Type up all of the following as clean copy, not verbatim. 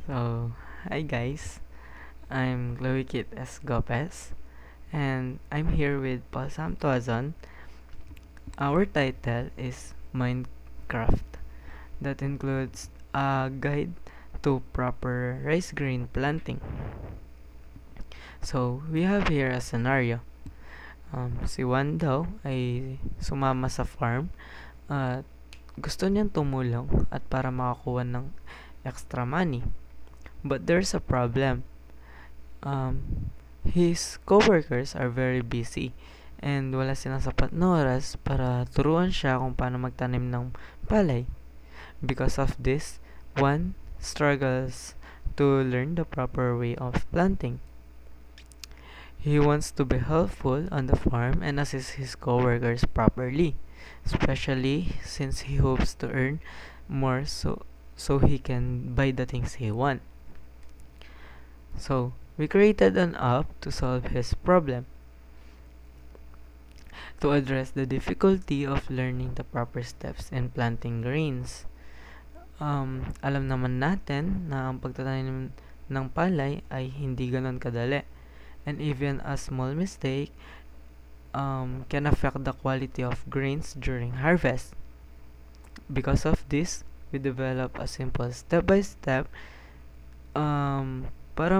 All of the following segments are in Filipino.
So, hi guys, I'm Chloe Kit S. Gopez, and I'm here with Paul Samtuazon. Our title is Minecraft, that includes a guide to proper rice grain planting. So, we have here a scenario. Si Juan daw ay sumama sa farm at gusto niyang tumulong at para makakuha ng extra money. But there's a problem. His coworkers are very busy and wala silang sapat na oras para turuan siya kung paano magtanim ng palay. Because of this, one struggles to learn the proper way of planting. He wants to be helpful on the farm and assist his coworkers properly, especially since he hopes to earn more so he can buy the things he wants. So, we created an app to solve his problem. To address the difficulty of learning the proper steps in planting grains. Alam naman natin na ang pagtatanim ng palay ay hindi ganon kadali. And even a small mistake can affect the quality of grains during harvest. Because of this, we develop a simple step-by-step para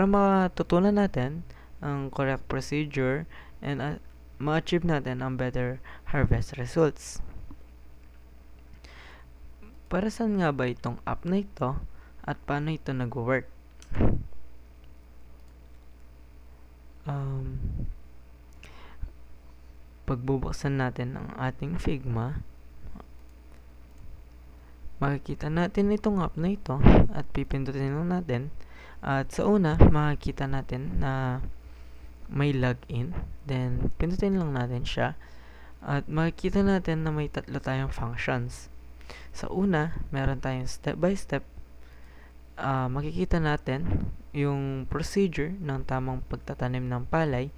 matutunan natin ang correct procedure and ma-achieve natin ang better harvest results. Para saan nga ba itong app na ito at paano ito nag-work? Pagbubuksan natin ang ating Figma, makikita natin itong app na ito at pipindutin lang natin. At sa una, makikita natin na may login. Then, pindutin lang natin siya. At makikita natin na may tatlo tayong functions. Sa una, meron tayong step-by-step. Makikita natin yung procedure ng tamang pagtatanim ng palay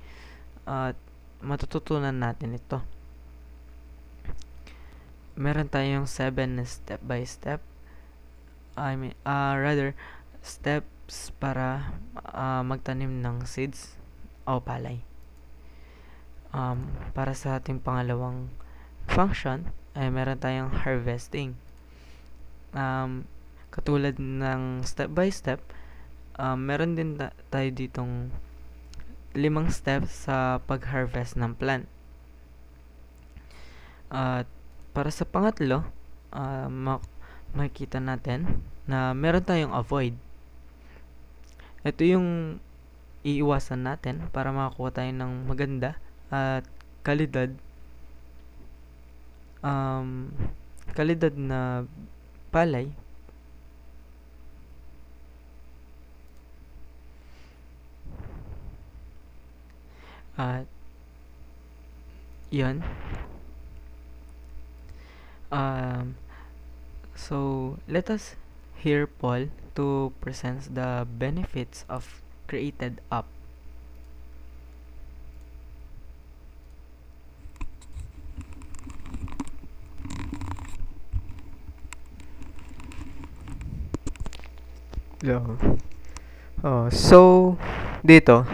at matututunan natin ito. Meron tayong 7 step-by-step. Steps para magtanim ng seeds o palay. Para sa ating pangalawang function, ay meron tayong harvesting. Katulad ng step-by-step, meron din tayo ditong 5 steps sa pag-harvest ng plant. At para sa pangatlo, makikita natin na meron tayong avoid. Ito yung iiwasan natin para makakuha tayo ng maganda at kalidad na palay. At yun. So let us hear Paul to present the benefits of created app. Hello. So dito,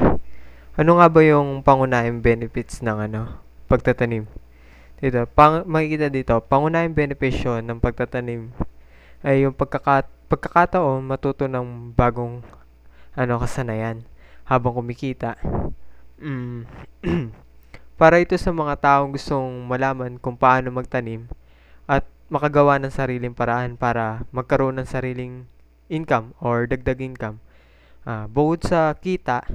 ano nga ba yung pangunahing benefits ng pagtatanim? Dito, makikita dito, pangunahing benepisyo ng pagtatanim ay yung pagkakataon matuto ng bagong kasanayan habang kumikita. Para ito sa mga taong gustong malaman kung paano magtanim at makagawa ng sariling paraan para magkaroon ng sariling income or dagdag income. Bukod sa kita,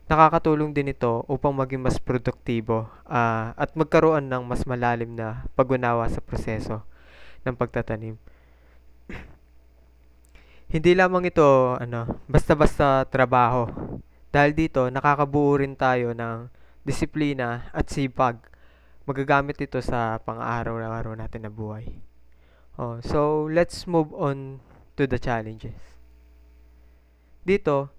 nakakatulong din ito upang maging mas produktibo at magkaroon ng mas malalim na pag-unawa sa proseso ng pagtatanim. Hindi lamang ito basta-basta trabaho. Dahil dito, nakakabuo rin tayo ng disiplina at sipag. Magagamit ito sa pang-araw-araw natin na buhay. So, let's move on to the challenges. Dito,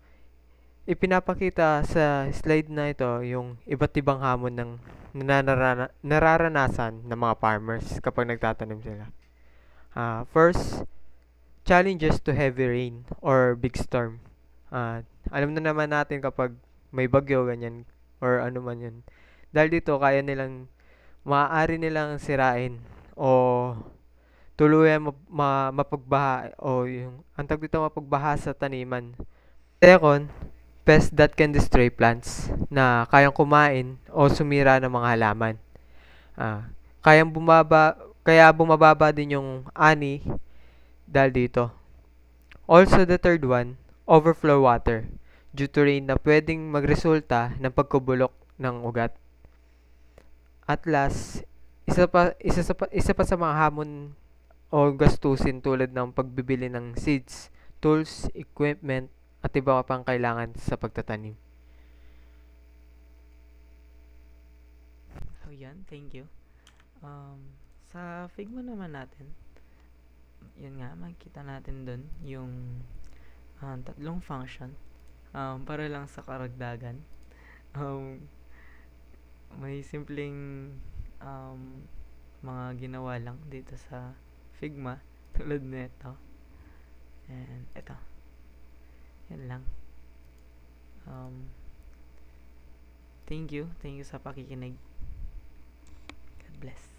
ipinapakita sa slide na ito yung iba't ibang hamon ng nararanasan ng mga farmers kapag nagtatanim sila. First, challenges to heavy rain or big storm. Alam na naman natin kapag may bagyo, ganyan, or ano man yun. Dahil dito, maaari nilang sirain o tuluyan mapagbaha o yung ang tawag dito mapagbaha sa taniman. Second, pests that can destroy plants na kayang kumain o sumira ng mga halaman. Ah, kaya bumababa din yung ani dahil dito. Also the third one, overflow water due to rain na pwedeng magresulta ng pagkubulok ng ugat. At last, isa pa sa mga hamon o gastusin tulad ng pagbibili ng seeds, tools, equipment, at iba pa pang kailangan sa pagtatanim. So, yan. Thank you. Sa Figma naman natin, yun nga, makikita natin dun yung tatlong function. Para lang sa karagdagan. Um, may simpleng mga ginawa lang dito sa Figma tulad nito. And ito. Yan lang. Thank you. Thank you sa pakikinig. God bless.